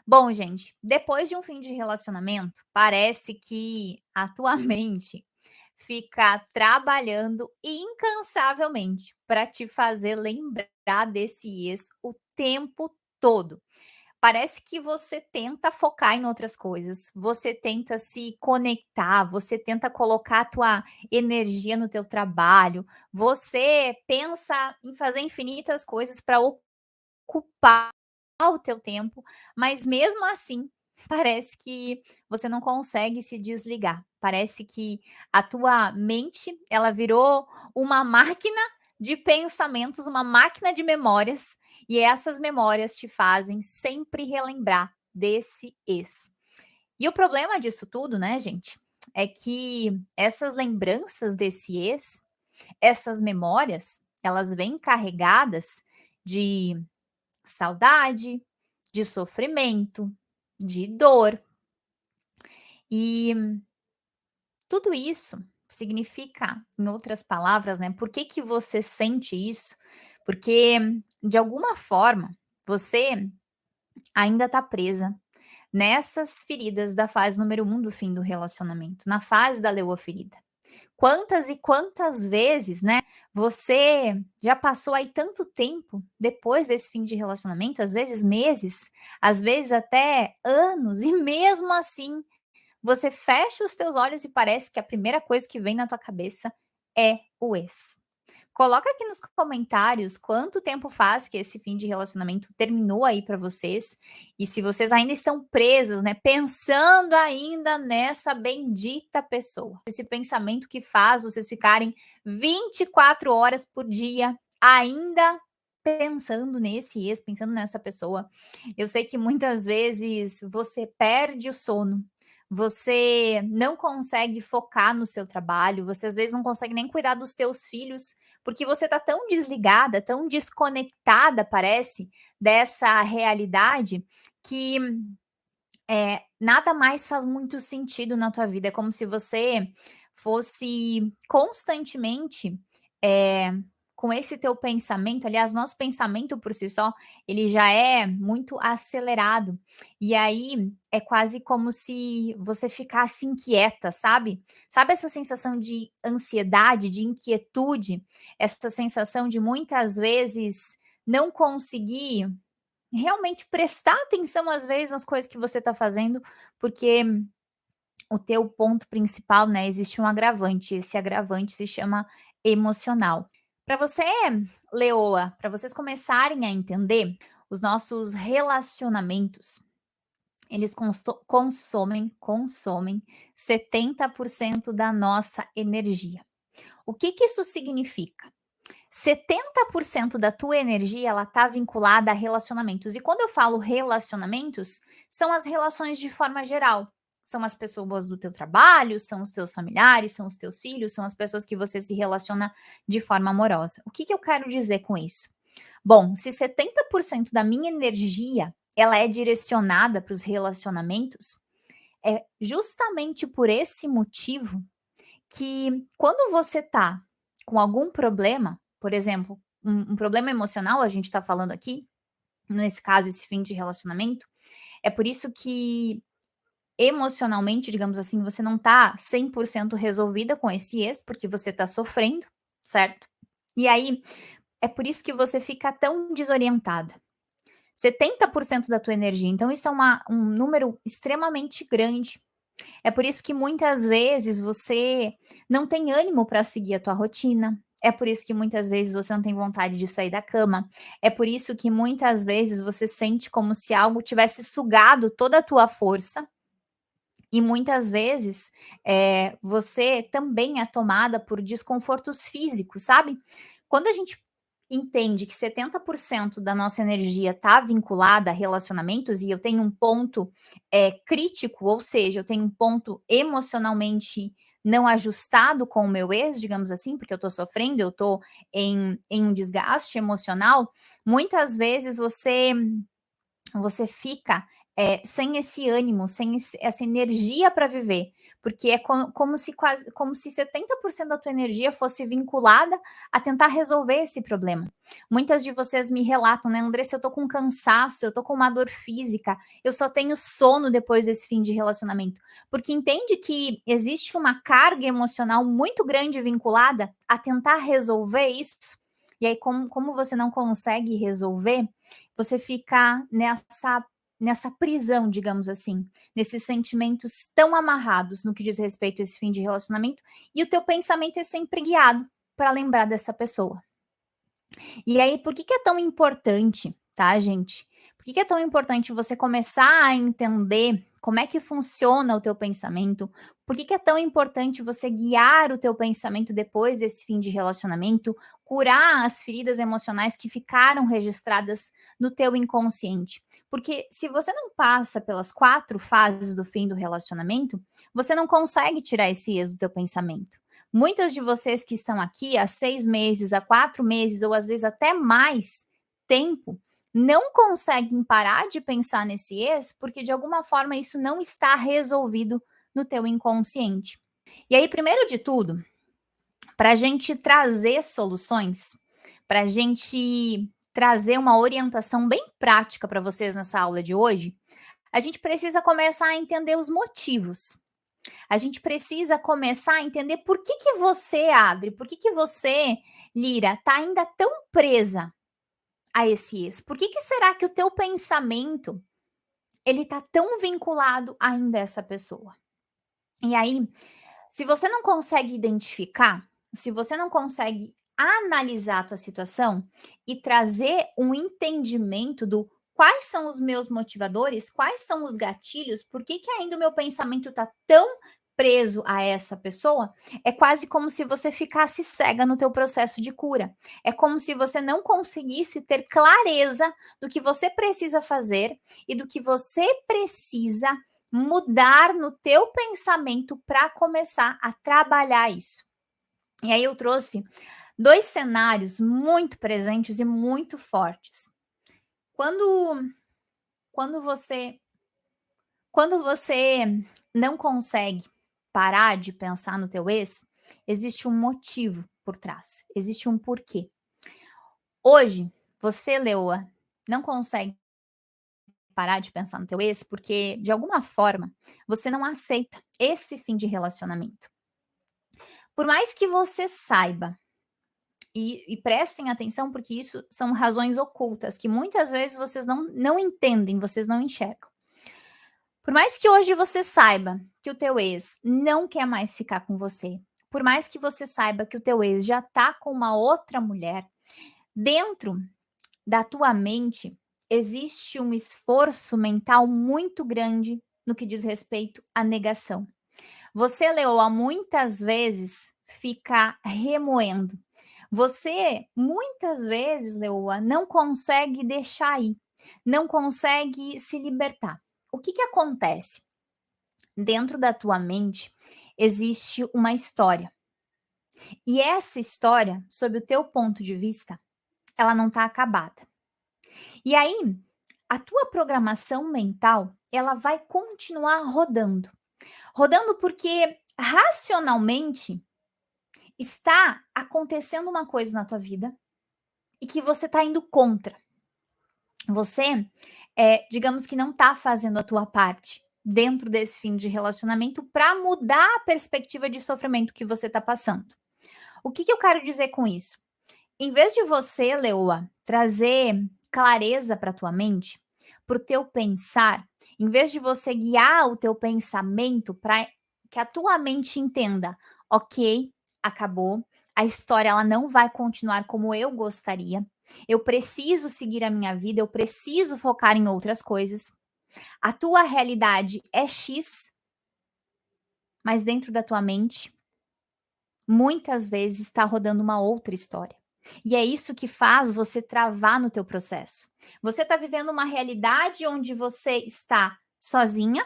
Bom, gente, depois de um fim de relacionamento, parece que a tua mente fica trabalhando incansavelmente para te fazer lembrar desse ex o tempo todo. Parece que você tenta focar em outras coisas, você tenta se conectar, você tenta colocar a tua energia no teu trabalho, você pensa em fazer infinitas coisas para ocupar o teu tempo, mas mesmo assim, parece que você não consegue se desligar. Parece que a tua mente, ela virou uma máquina de pensamentos, uma máquina de memórias, e essas memórias te fazem sempre relembrar desse ex. E o problema disso tudo, né, gente, é que essas lembranças desse ex, essas memórias, elas vêm carregadas de saudade, de sofrimento, de dor. E tudo isso significa, em outras palavras, né, por que que você sente isso? Porque, de alguma forma, você ainda está presa nessas feridas da fase número 1 do fim do relacionamento, na fase da leoa ferida. Quantas e quantas vezes, né, você já passou aí tanto tempo depois desse fim de relacionamento, às vezes meses, às vezes até anos, e mesmo assim você fecha os teus olhos e parece que a primeira coisa que vem na tua cabeça é o ex. Coloca aqui nos comentários quanto tempo faz que esse fim de relacionamento terminou aí para vocês, e se vocês ainda estão presas, né, pensando ainda nessa bendita pessoa. Esse pensamento que faz vocês ficarem 24 horas por dia ainda pensando nesse ex, pensando nessa pessoa. Eu sei que muitas vezes você perde o sono, você não consegue focar no seu trabalho, você às vezes não consegue nem cuidar dos teus filhos, porque você tá tão desligada, tão desconectada, parece, dessa realidade, que, nada mais faz muito sentido na tua vida. É como se você fosse constantemente, eh, com esse teu pensamento, aliás, nosso pensamento por si só, ele já é muito acelerado. E aí, é quase como se você ficasse inquieta, sabe? Sabe essa sensação de ansiedade, de inquietude? Essa sensação de muitas vezes não conseguir realmente prestar atenção, às vezes, nas coisas que você está fazendo, porque o teu ponto principal, né, existe um agravante, esse agravante se chama emocional. Para você, leoa, para vocês começarem a entender, os nossos relacionamentos, eles consomem 70% da nossa energia. O que que isso significa? 70% da tua energia, ela tá vinculada a relacionamentos. E quando eu falo relacionamentos, são as relações de forma geral. São as pessoas do teu trabalho, são os teus familiares, são os teus filhos, são as pessoas que você se relaciona de forma amorosa. O que que eu quero dizer com isso? Bom, se 70% da minha energia, ela é direcionada para os relacionamentos, é justamente por esse motivo que quando você tá com algum problema, por exemplo, um problema emocional, a gente está falando aqui, nesse caso, esse fim de relacionamento, é por isso que emocionalmente, digamos assim, você não tá 100% resolvida com esse ex, porque você tá sofrendo, certo? E aí, é por isso que você fica tão desorientada. 70% da tua energia, então isso é um número extremamente grande. É por isso que muitas vezes você não tem ânimo para seguir a tua rotina. É por isso que muitas vezes você não tem vontade de sair da cama. É por isso que muitas vezes você sente como se algo tivesse sugado toda a tua força. E muitas vezes, você também é tomada por desconfortos físicos, sabe? Quando a gente entende que 70% da nossa energia está vinculada a relacionamentos, e eu tenho um ponto, crítico, ou seja, eu tenho um ponto emocionalmente não ajustado com o meu ex, digamos assim, porque eu estou sofrendo, eu estou em um desgaste emocional, muitas vezes você você fica, sem esse ânimo, sem essa energia para viver, porque é como se 70% da tua energia fosse vinculada a tentar resolver esse problema. Muitas de vocês me relatam, né: "Andressa, eu tô com cansaço, eu tô com uma dor física, eu só tenho sono depois desse fim de relacionamento", porque entende que existe uma carga emocional muito grande vinculada a tentar resolver isso, e aí como você não consegue resolver, você fica nessa prisão, digamos assim, nesses sentimentos tão amarrados no que diz respeito a esse fim de relacionamento, e o teu pensamento é sempre guiado para lembrar dessa pessoa. E aí, por que que é tão importante, tá, gente? Por que que é tão importante você começar a entender como é que funciona o teu pensamento? Por que que é tão importante você guiar o teu pensamento depois desse fim de relacionamento, curar as feridas emocionais que ficaram registradas no teu inconsciente? Porque se você não passa pelas 4 fases do fim do relacionamento, você não consegue tirar esse êxodo do teu pensamento. Muitas de vocês que estão aqui há 6 meses, há 4 meses ou às vezes até mais tempo, não conseguem parar de pensar nesse ex, porque de alguma forma isso não está resolvido no teu inconsciente. E aí, primeiro de tudo, para a gente trazer soluções, para a gente trazer uma orientação bem prática para vocês nessa aula de hoje, a gente precisa começar a entender os motivos. A gente precisa começar a entender por que que você, Adri, por que que você, Lira, tá ainda tão presa a esse ex? Por que que será que o teu pensamento, ele tá tão vinculado ainda a essa pessoa? E aí, se você não consegue identificar, se você não consegue analisar a tua situação e trazer um entendimento do quais são os meus motivadores, quais são os gatilhos, por que que ainda o meu pensamento está tão preso a essa pessoa, é quase como se você ficasse cega no teu processo de cura. É como se você não conseguisse ter clareza do que você precisa fazer e do que você precisa mudar no teu pensamento para começar a trabalhar isso. E aí eu trouxe 2 cenários muito presentes e muito fortes. Quando quando você quando você não consegue parar de pensar no teu ex, existe um motivo por trás, existe um porquê. Hoje, você, leoa, não consegue parar de pensar no teu ex, porque de alguma forma você não aceita esse fim de relacionamento. Por mais que você saiba, e prestem atenção, porque isso são razões ocultas que muitas vezes vocês não entendem, vocês não enxergam. Por mais que hoje você saiba que o teu ex não quer mais ficar com você, por mais que você saiba que o teu ex já tá com uma outra mulher, dentro da tua mente existe um esforço mental muito grande no que diz respeito à negação. Você, leoa, muitas vezes fica remoendo. Você, muitas vezes, leoa, não consegue deixar ir, não consegue se libertar. O que que acontece? Dentro da tua mente existe uma história. E essa história, sob o teu ponto de vista, ela não está acabada. E aí, a tua programação mental, ela vai continuar rodando. Rodando porque racionalmente está acontecendo uma coisa na tua vida e que você está indo contra. Você, digamos que não está fazendo a tua parte dentro desse fim de relacionamento para mudar a perspectiva de sofrimento que você está passando. O que que eu quero dizer com isso? Em vez de você, leoa, trazer clareza para tua mente, para o teu pensar, em vez de você guiar o teu pensamento para que a tua mente entenda, ok, acabou, a história ela não vai continuar como eu gostaria, eu preciso seguir a minha vida, eu preciso focar em outras coisas. A tua realidade é X, mas dentro da tua mente, muitas vezes está rodando uma outra história. E é isso que faz você travar no teu processo. Você está vivendo uma realidade onde você está sozinha,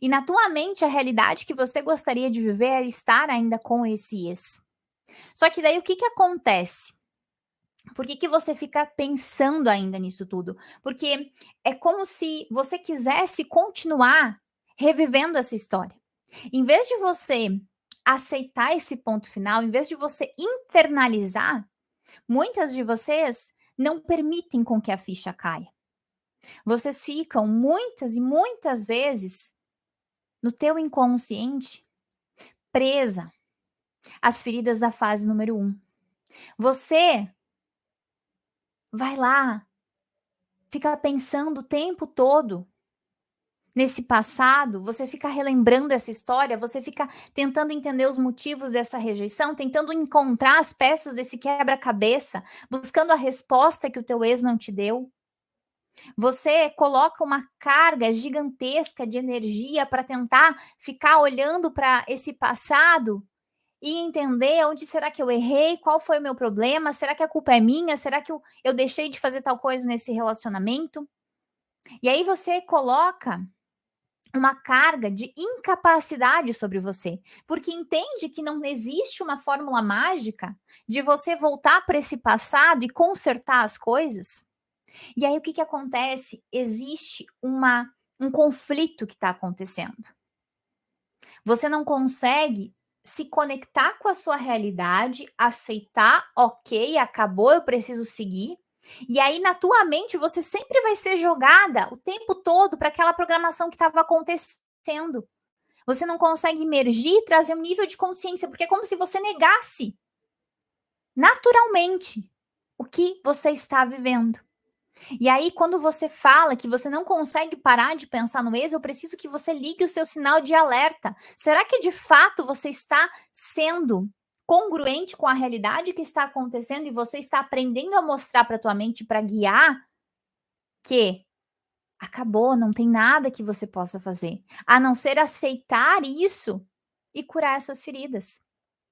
e na tua mente a realidade que você gostaria de viver é estar ainda com esse ex. Só que daí o que que acontece? Por que que você fica pensando ainda nisso tudo? Porque é como se você quisesse continuar revivendo essa história. Em vez de você aceitar esse ponto final, em vez de você internalizar, muitas de vocês não permitem com que a ficha caia. Vocês ficam muitas e muitas vezes no teu inconsciente presa às feridas da fase número um. Você vai lá, fica pensando o tempo todo nesse passado, você fica relembrando essa história, você fica tentando entender os motivos dessa rejeição, tentando encontrar as peças desse quebra-cabeça, buscando a resposta que o teu ex não te deu. Você coloca uma carga gigantesca de energia para tentar ficar olhando para esse passado e entender onde será que eu errei, qual foi o meu problema, será que a culpa é minha, será que eu deixei de fazer tal coisa nesse relacionamento? E aí você coloca uma carga de incapacidade sobre você, porque entende que não existe uma fórmula mágica de você voltar para esse passado e consertar as coisas. E aí o que que acontece? Existe um conflito que está acontecendo. Você não consegue se conectar com a sua realidade, aceitar, ok, acabou, eu preciso seguir. E aí, na tua mente, você sempre vai ser jogada o tempo todo para aquela programação que estava acontecendo. Você não consegue emergir e trazer um nível de consciência, porque é como se você negasse naturalmente o que você está vivendo. E aí, quando você fala que você não consegue parar de pensar no ex, eu preciso que você ligue o seu sinal de alerta. Será que de fato você está sendo congruente com a realidade que está acontecendo e você está aprendendo a mostrar para tua mente para guiar que acabou, não tem nada que você possa fazer, a não ser aceitar isso e curar essas feridas.